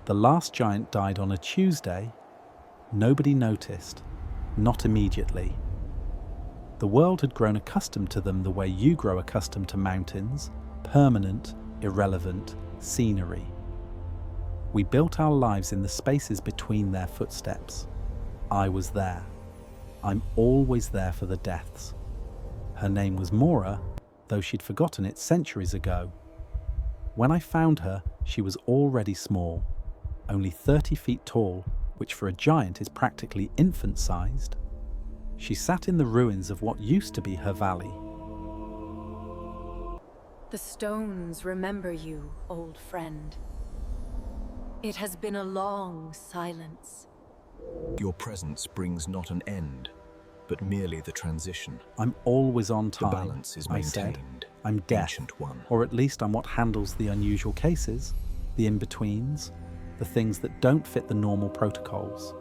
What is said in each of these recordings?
The last giant died on a Tuesday. Nobody noticed, not immediately. The world had grown accustomed to them the way you grow accustomed to mountains, permanent, irrelevant scenery. We built our lives in the spaces between their footsteps. I was there. I'm always there for the deaths. Her name was Mora, though she'd forgotten it centuries ago. When I found her, she was already small, only 30 feet tall, which for a giant is practically infant-sized. She sat in the ruins of what used to be her valley. The stones remember you, old friend. It has been a long silence. Your presence brings not an end, but merely the transition. I'm always on time, The balance is I said. maintained, I'm deaf, ancient one. or at least I'm what handles the unusual cases, the in-betweens, the things that don't fit the normal protocols.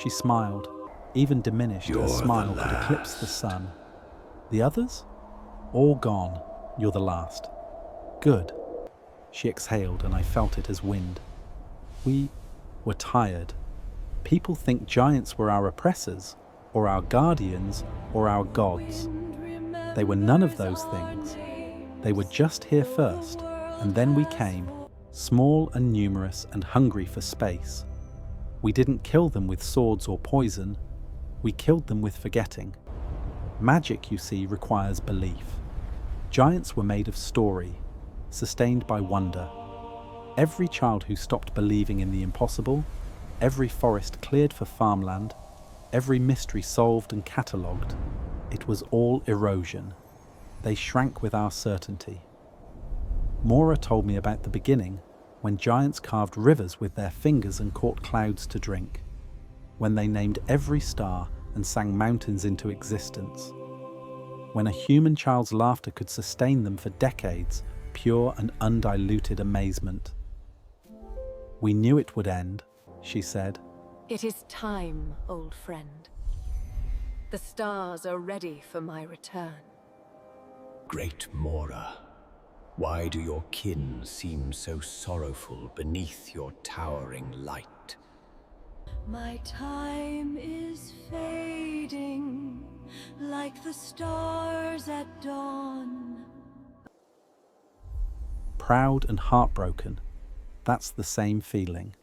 She smiled, even diminished. Her smile could eclipse the sun. The others? All gone. You're the last. Good. She exhaled and I felt it as wind. We were tired. People think giants were our oppressors, or our guardians, or our gods. They were none of those things. They were just here first, and then we came, small and numerous and hungry for space. We didn't kill them with swords or poison. We killed them with forgetting. Magic, you see, requires belief. Giants were made of story, sustained by wonder. Every child who stopped believing in the impossible, every forest cleared for farmland, every mystery solved and catalogued, it was all erosion. They shrank with our certainty. Mora told me about the beginning, when giants carved rivers with their fingers and caught clouds to drink, when they named every star and sang mountains into existence, when a human child's laughter could sustain them for decades, pure and undiluted amazement. We knew it would end, she said. It is time, old friend. The stars are ready for my return. Great Mora, why do your kin seem so sorrowful beneath your towering light? My time is fading like the stars at dawn. Proud and heartbroken, that's the same feeling.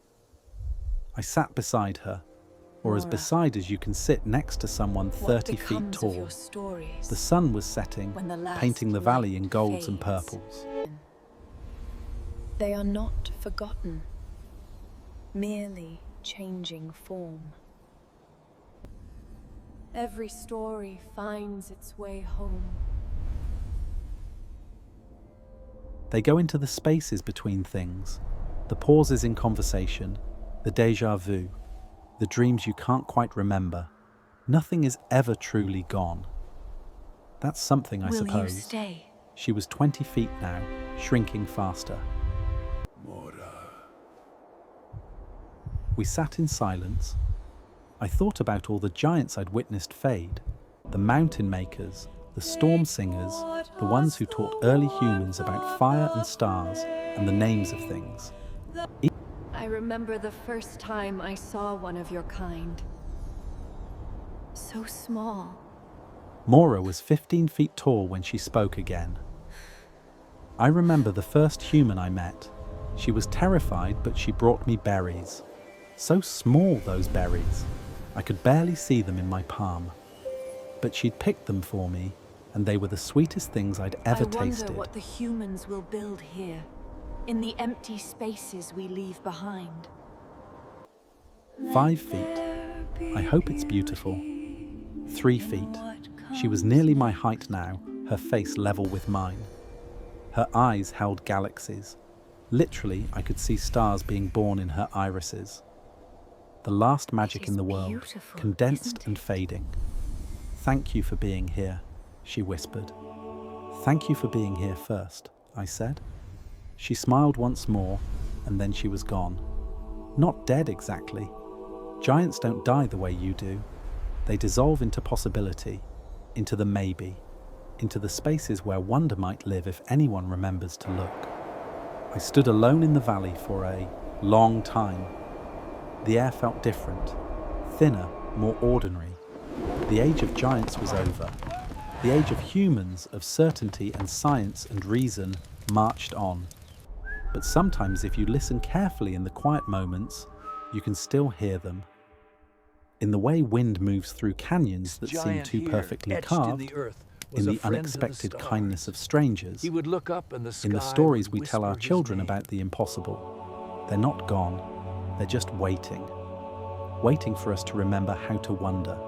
I sat beside her, or as Mora, beside as you can sit next to someone 30 feet tall. The sun was setting, painting the valley in golds and purples. They are not forgotten, merely changing form. Every story finds its way home. They go into the spaces between things, the pauses in conversation, the déjà vu, the dreams you can't quite remember. Nothing is ever truly gone. That's something, I suppose. Will you stay? She was 20 feet now, shrinking faster. We sat in silence. I thought about all the giants I'd witnessed fade, the mountain makers, the storm singers, the ones who taught early humans about fire and stars and the names of things. I remember the first time I saw one of your kind. So small. Mora was 15 feet tall when she spoke again. I remember the first human I met. She was terrified, but she brought me berries. So small, those berries. I could barely see them in my palm. But she'd picked them for me, and they were the sweetest things I'd ever tasted. I wonder what the humans will build here, in the empty spaces we leave behind. 5 feet. I hope it's beautiful. 3 feet. She was nearly my height now, her face level with mine. Her eyes held galaxies. Literally, I could see stars being born in her irises. The last magic in the world, condensed and fading. Thank you for being here, she whispered. Thank you for being here first, I said. She smiled once more, and then she was gone. Not dead exactly. Giants don't die the way you do. They dissolve into possibility, into the maybe, into the spaces where wonder might live if anyone remembers to look. I stood alone in the valley for a Long time. The air felt different, thinner, more ordinary. The age of giants was over. The age of humans, of certainty and science and reason, marched on. But sometimes if you listen carefully in the quiet moments, you can still hear them. In the way wind moves through canyons that seem too perfectly carved, in the unexpected kindness of strangers, He would look up and the sky in the stories we would tell our whisper his children name. about the impossible. They're not gone, they're just waiting for us to remember how to wonder.